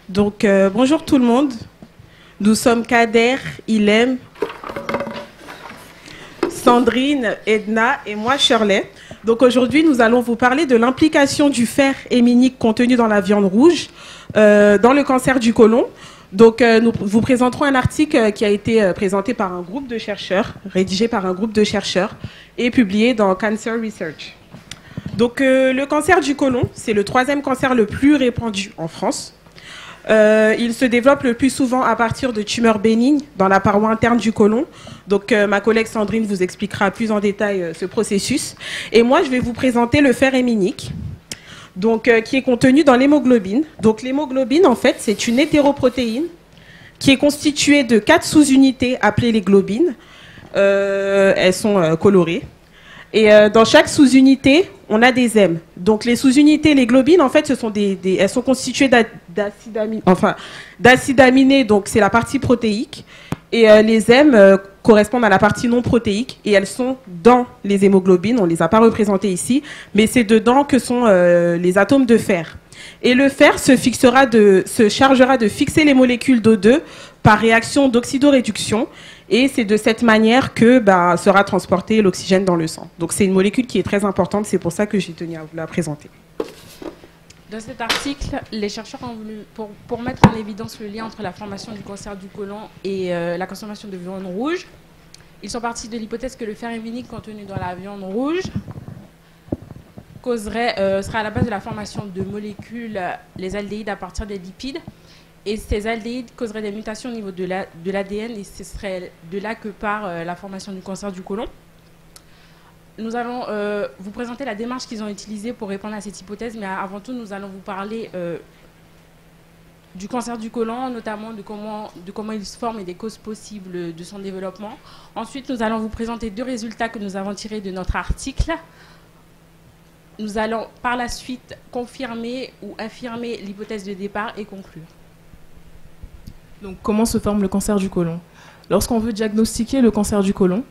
Bonjour tout le monde. Nous sommes Kader, Ilem, Sandrine, Edna et moi Shirley. Donc aujourd'hui, nous allons vous parler de l'implication du fer héminique contenu dans la viande rouge dans le cancer du côlon. Nous vous présenterons un article qui a été présenté par un groupe de chercheurs, rédigé par un groupe de chercheurs et publié dans Cancer Research. Le cancer du côlon, c'est le 3e cancer le plus répandu en France. Il se développe le plus souvent à partir de tumeurs bénignes dans la paroi interne du côlon. Ma collègue Sandrine vous expliquera plus en détail ce processus. Et moi, je vais vous présenter le fer héminique, qui est contenu dans l'hémoglobine. L'hémoglobine, en fait, c'est une hétéroprotéine qui est constituée de 4 sous-unités appelées les globines. Elles sont colorées. Et dans chaque sous-unité, on a des M. Donc les sous-unités, les globines, en fait, elles sont constituées d'acides aminés, donc c'est la partie protéique. Et les M correspondent à la partie non protéique et elles sont dans les hémoglobines. On ne les a pas représentées ici, mais c'est dedans que sont les atomes de fer. Et le fer se chargera de fixer les molécules d'O2 par réaction d'oxydoréduction. Et c'est de cette manière que sera transporté l'oxygène dans le sang. Donc c'est une molécule qui est très importante, c'est pour ça que j'ai tenu à vous la présenter. Dans cet article, les chercheurs ont voulu, pour mettre en évidence le lien entre la formation du cancer du côlon et la consommation de viande rouge, ils sont partis de l'hypothèse que le fer héminique contenu dans la viande rouge sera à la base de la formation de molécules, les aldéhydes, à partir des lipides. Et ces aldéhydes causeraient des mutations au niveau de l'ADN et ce serait de là que part la formation du cancer du côlon. Nous allons vous présenter la démarche qu'ils ont utilisée pour répondre à cette hypothèse, mais avant tout, nous allons vous parler du cancer du côlon, notamment de comment il se forme et des causes possibles de son développement. Ensuite, nous allons vous présenter 2 résultats que nous avons tirés de notre article. Nous allons par la suite confirmer ou infirmer l'hypothèse de départ et conclure. Donc, comment se forme le cancer du côlon? Lorsqu'on veut diagnostiquer le cancer du côlon,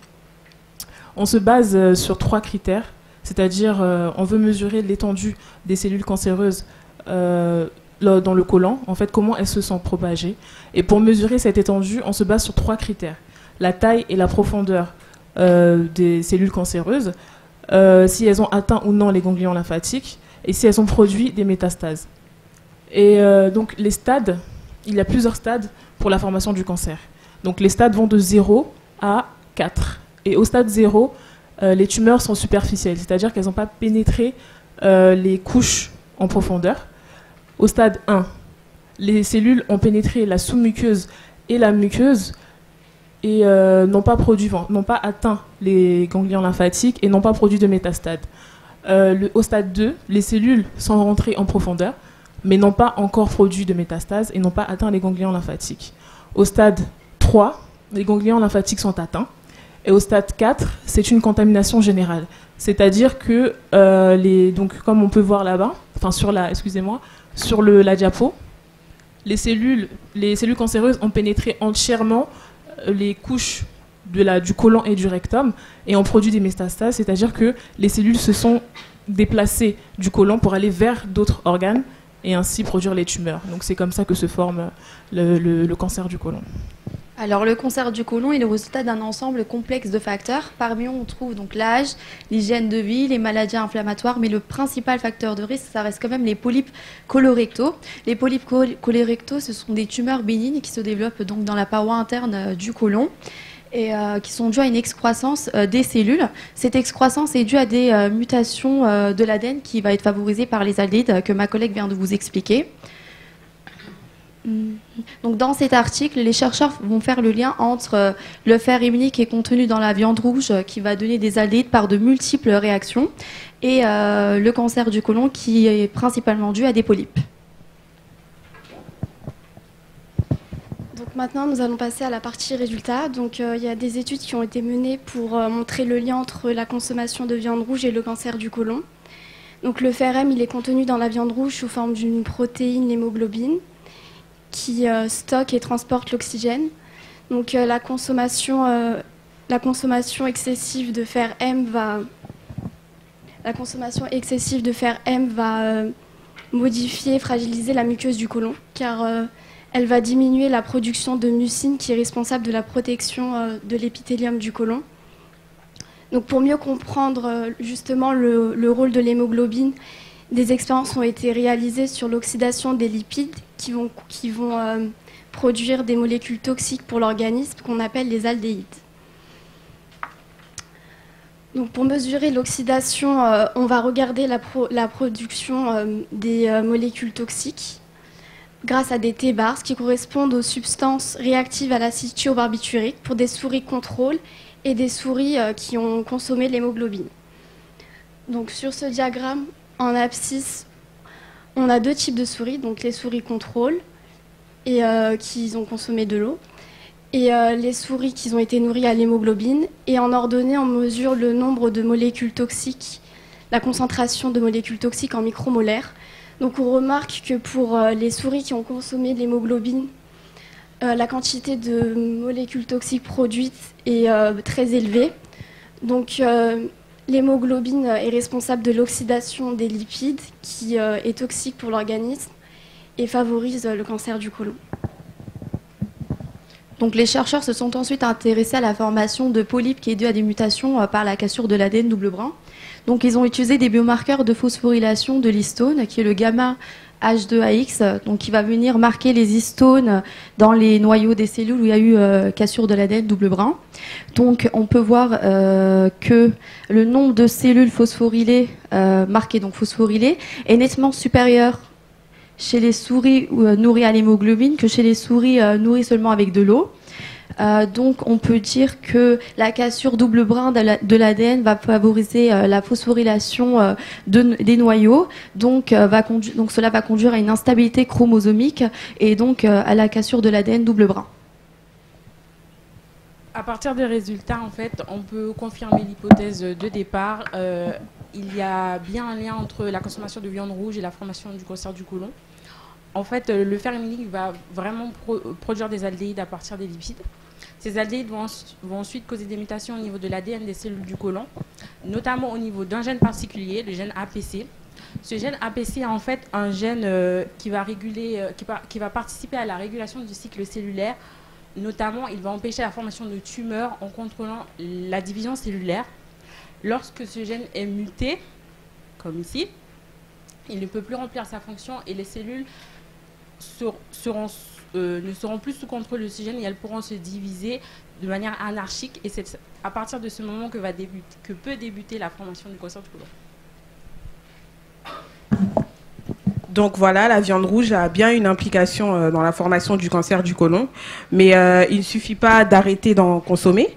on se base sur 3 critères, c'est-à-dire on veut mesurer l'étendue des cellules cancéreuses dans le côlon, en fait, comment elles se sont propagées. Et pour mesurer cette étendue, on se base sur 3 critères, la taille et la profondeur des cellules cancéreuses, si elles ont atteint ou non les ganglions lymphatiques, et si elles ont produit des métastases. Et donc les stades, il y a plusieurs stades pour la formation du cancer. Donc les stades vont de 0 à 4. Et au stade 0, les tumeurs sont superficielles, c'est-à-dire qu'elles n'ont pas pénétré les couches en profondeur. Au stade 1, les cellules ont pénétré la sous-muqueuse et la muqueuse et n'ont pas atteint les ganglions lymphatiques et n'ont pas produit de métastases. Au stade 2, les cellules sont rentrées en profondeur, mais n'ont pas encore produit de métastases et n'ont pas atteint les ganglions lymphatiques. Au stade 3, les ganglions lymphatiques sont atteints. Et au stade 4, c'est une contamination générale. C'est-à-dire que, comme on peut voir là-bas, sur la diapo, les cellules cancéreuses ont pénétré entièrement les couches du côlon et du rectum et ont produit des métastases, c'est-à-dire que les cellules se sont déplacées du côlon pour aller vers d'autres organes et ainsi produire les tumeurs. Donc c'est comme ça que se forme le cancer du côlon. Alors le cancer du côlon est le résultat d'un ensemble complexe de facteurs. Parmi eux, on trouve donc l'âge, l'hygiène de vie, les maladies inflammatoires, mais le principal facteur de risque, ça reste quand même les polypes colorectaux. Les polypes colorectaux, ce sont des tumeurs bénignes qui se développent donc dans la paroi interne du côlon et qui sont dues à une excroissance des cellules. Cette excroissance est due à des mutations de l'ADN qui va être favorisée par les aldéhydes que ma collègue vient de vous expliquer. Donc dans cet article, les chercheurs vont faire le lien entre le fer héminique qui est contenu dans la viande rouge qui va donner des aldéhydes par de multiples réactions et le cancer du côlon qui est principalement dû à des polypes. Donc maintenant, nous allons passer à la partie résultats. Donc il y a des études qui ont été menées pour montrer le lien entre la consommation de viande rouge et le cancer du côlon. Donc le FRM, il est contenu dans la viande rouge sous forme d'une protéine, l'hémoglobine, qui stocke et transporte l'oxygène. Donc la consommation excessive de fer M va modifier, fragiliser la muqueuse du côlon, car elle va diminuer la production de mucine qui est responsable de la protection de l'épithélium du côlon. Donc pour mieux comprendre justement le rôle de l'hémoglobine, des expériences ont été réalisées sur l'oxydation des lipides qui vont produire des molécules toxiques pour l'organisme qu'on appelle les aldéhydes. Donc pour mesurer l'oxydation, on va regarder la production des molécules toxiques grâce à des T-bars qui correspondent aux substances réactives à l'acide thiobarbiturique pour des souris contrôle et des souris qui ont consommé de l'hémoglobine. Donc sur ce diagramme, en abscisse, on a deux types de souris, donc les souris contrôle et qui ont consommé de l'eau, et les souris qui ont été nourries à l'hémoglobine. Et en ordonnée, on mesure le nombre de molécules toxiques, la concentration de molécules toxiques en micromolaires. Donc on remarque que pour les souris qui ont consommé de l'hémoglobine, la quantité de molécules toxiques produites est très élevée. Donc l'hémoglobine est responsable de l'oxydation des lipides qui est toxique pour l'organisme et favorise le cancer du côlon. Donc les chercheurs se sont ensuite intéressés à la formation de polypes qui est due à des mutations par la cassure de l'ADN double brun. Donc ils ont utilisé des biomarqueurs de phosphorylation de l'histone, qui est le gamma H2AX, donc qui va venir marquer les histones dans les noyaux des cellules où il y a eu cassure de l'ADN double brun. Donc on peut voir que le nombre de cellules phosphorylées, marquées donc phosphorylées, est nettement supérieur chez les souris nourries à l'hémoglobine que chez les souris nourries seulement avec de l'eau. Donc on peut dire que la cassure double brun de l'ADN va favoriser la phosphorylation des noyaux, donc cela va conduire à une instabilité chromosomique et donc à la cassure de l'ADN double brun. À partir des résultats, en fait, on peut confirmer l'hypothèse de départ. Il y a bien un lien entre la consommation de viande rouge et la formation du cancer du côlon. En fait, le fer héminique va vraiment produire des aldéhydes à partir des lipides. Ces aldéhydes vont ensuite causer des mutations au niveau de l'ADN des cellules du côlon, notamment au niveau d'un gène particulier, le gène APC. Ce gène APC est en fait un gène qui va participer à la régulation du cycle cellulaire. Notamment, il va empêcher la formation de tumeurs en contrôlant la division cellulaire. Lorsque ce gène est muté, comme ici, il ne peut plus remplir sa fonction et les cellules ne seront plus sous contrôle de ce gène et elles pourront se diviser de manière anarchique. Et c'est à partir de ce moment que peut débuter la formation du cancer du côlon. Donc voilà, la viande rouge a bien une implication dans la formation du cancer du côlon, mais il ne suffit pas d'arrêter d'en consommer.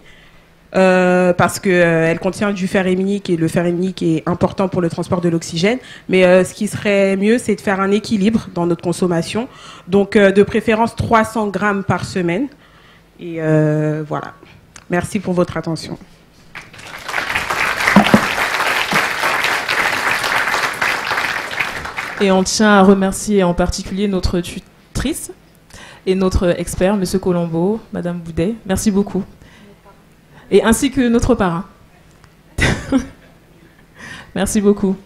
Parce qu'elle contient du fer héminique et le fer héminique est important pour le transport de l'oxygène. Mais ce qui serait mieux, c'est de faire un équilibre dans notre consommation. Donc de préférence 300 grammes par semaine. Et voilà. Merci pour votre attention. Et on tient à remercier en particulier notre tutrice et notre expert, M. Colombo, Mme Boudet. Merci beaucoup. Et ainsi que notre parrain. Merci beaucoup.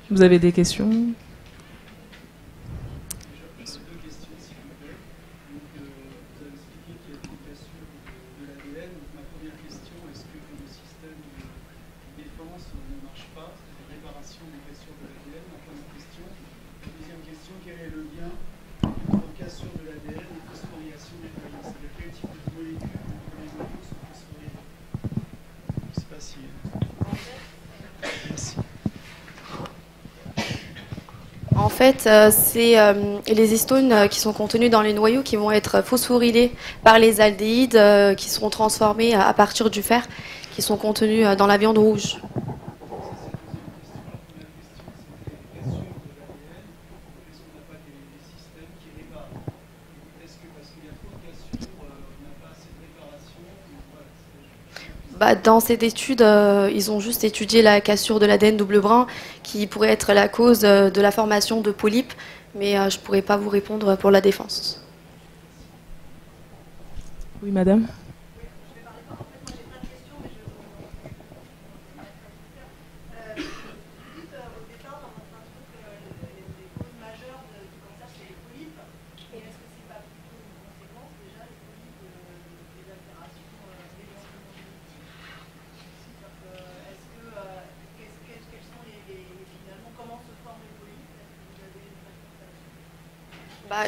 Vous avez des questions ? En fait, c'est les histones qui sont contenues dans les noyaux qui vont être phosphorylés par les aldéhydes qui seront transformés à partir du fer qui sont contenus dans la viande rouge. Dans cette étude, ils ont juste étudié la cassure de l'ADN double brun qui pourrait être la cause de la formation de polypes, mais je ne pourrais pas vous répondre pour la défense. Oui, madame.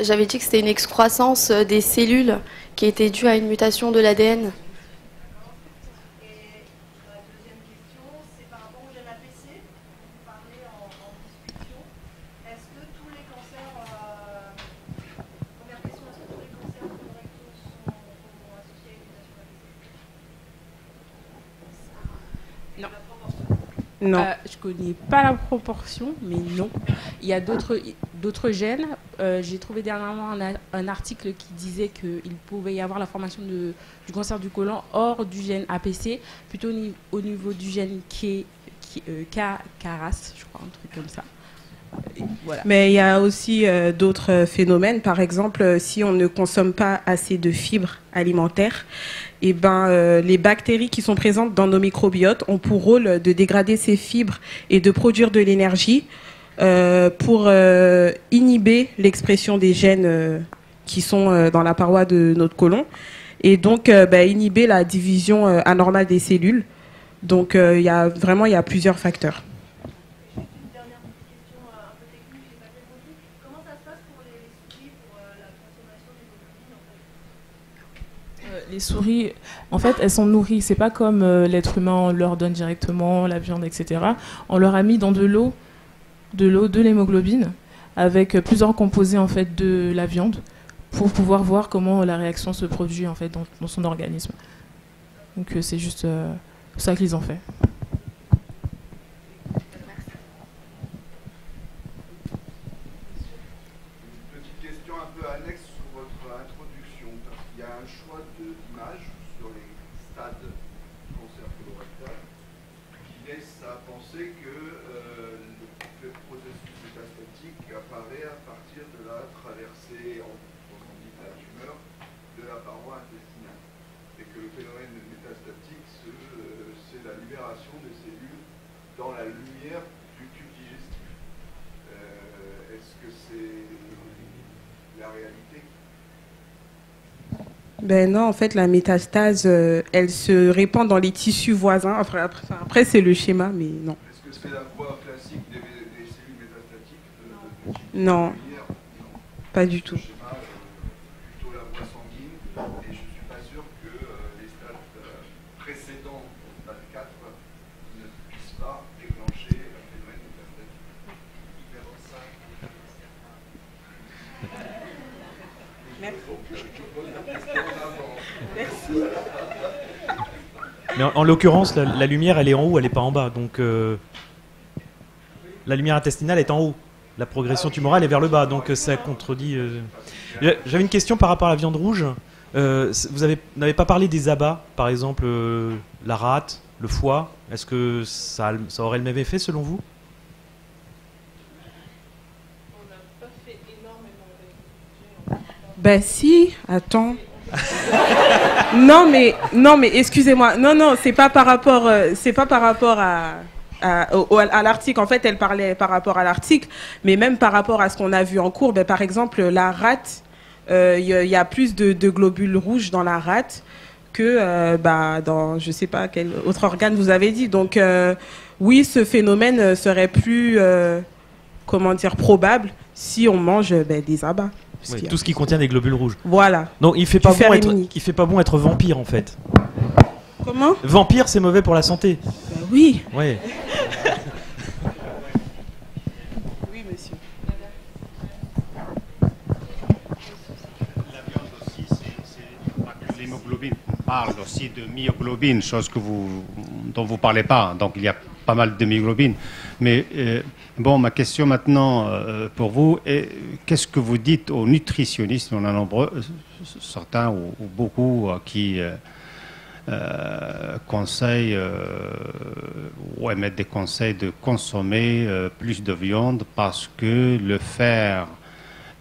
J'avais dit que c'était une excroissance des cellules qui était due à une mutation de l'ADN. Non. Je connais pas la proportion, mais non. Il y a d'autres gènes. J'ai trouvé dernièrement un article qui disait qu'il pouvait y avoir la formation du cancer du côlon hors du gène APC, plutôt au niveau du gène KRAS, je crois, un truc comme ça. Voilà. Mais il y a aussi d'autres phénomènes. Par exemple, si on ne consomme pas assez de fibres alimentaires, eh ben, les bactéries qui sont présentes dans nos microbiotes ont pour rôle de dégrader ces fibres et de produire de l'énergie pour inhiber l'expression des gènes qui sont dans la paroi de notre côlon et donc inhiber la division anormale des cellules. Donc il y a plusieurs facteurs. Les souris, en fait, elles sont nourries. C'est pas comme l'être humain, on leur donne directement la viande, etc. On leur a mis dans de l'eau, de l'hémoglobine, avec plusieurs composés en fait de la viande, pour pouvoir voir comment la réaction se produit en fait dans son organisme. Donc c'est juste ça qu'ils ont fait. Ben non, en fait, la métastase, elle se répand dans les tissus voisins. Après c'est le schéma, mais non. Est-ce que c'est la voie classique des cellules métastatiques Non, pas du tout. Le schéma, plutôt la voie sanguine, et je ne suis pas sûr que les stades précédents au stade 4 ne puissent pas déclencher un phénomène métastatique. Merci. Mais en l'occurrence, la lumière, elle est en haut, elle n'est pas en bas. Donc, la lumière intestinale est en haut. La progression tumorale est vers le bas. Donc, ça contredit. J'avais une question par rapport à la viande rouge. Vous n'avez pas parlé des abats, par exemple, la rate, le foie. Est-ce que ça aurait le même effet selon vous ? Ben si, attends. non mais excusez-moi. Non, c'est pas par rapport à l'article. En fait, elle parlait par rapport à l'article, mais même par rapport à ce qu'on a vu en cours. Ben, par exemple, la rate, il y a plus de globules rouges dans la rate que dans je sais pas quel autre organe vous avez dit. Donc oui, ce phénomène serait plus probable si on mange des abats. Oui, tout ce qui contient des globules rouges. Voilà. Donc il fait pas bon être vampire en fait. Comment ? Vampire, c'est mauvais pour la santé. Ben oui. Ouais. Oui, monsieur. La viande aussi, c'est pas que l'hémoglobine. On parle aussi de myoglobine, chose dont vous parlez pas. Donc il y a pas mal de myoglobine. Mais ma question maintenant pour vous est qu'est-ce que vous dites aux nutritionnistes, on a nombreux, certains ou beaucoup qui conseillent ou émettent des conseils de consommer plus de viande parce que le fer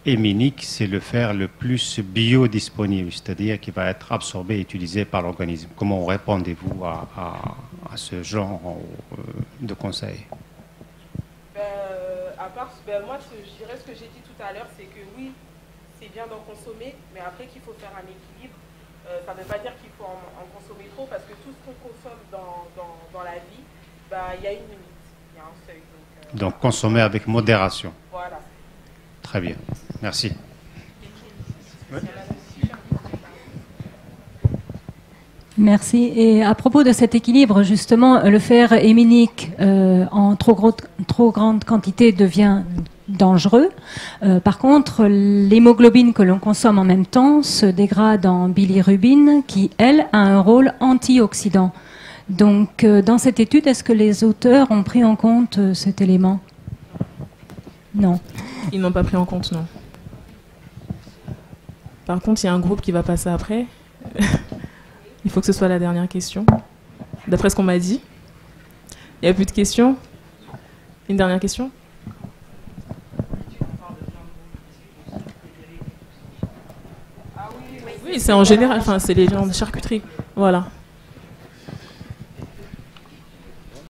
héminique, c'est le fer le plus biodisponible, c'est-à-dire qui va être absorbé et utilisé par l'organisme. Comment répondez-vous à ce genre de conseils ? Moi, je dirais ce que j'ai dit tout à l'heure, c'est que oui, c'est bien d'en consommer, mais après qu'il faut faire un équilibre. Ça ne veut pas dire qu'il faut en consommer trop, parce que tout ce qu'on consomme dans la vie, il y a une limite, il y a un seuil. Donc consommer avec modération. Voilà. Très bien, merci. Merci. Et à propos de cet équilibre, justement, le fer héminique en trop grande quantité devient dangereux. Par contre, l'hémoglobine que l'on consomme en même temps se dégrade en bilirubine qui, elle, a un rôle antioxydant. Donc, dans cette étude, est-ce que les auteurs ont pris en compte cet élément? Non. Ils n'ont pas pris en compte, non. Par contre, il y a un groupe qui va passer après. Il faut que ce soit la dernière question. D'après ce qu'on m'a dit. Il n'y a plus de questions? Une dernière question? Oui, c'est en général, enfin, c'est les viandes de charcuterie. Voilà.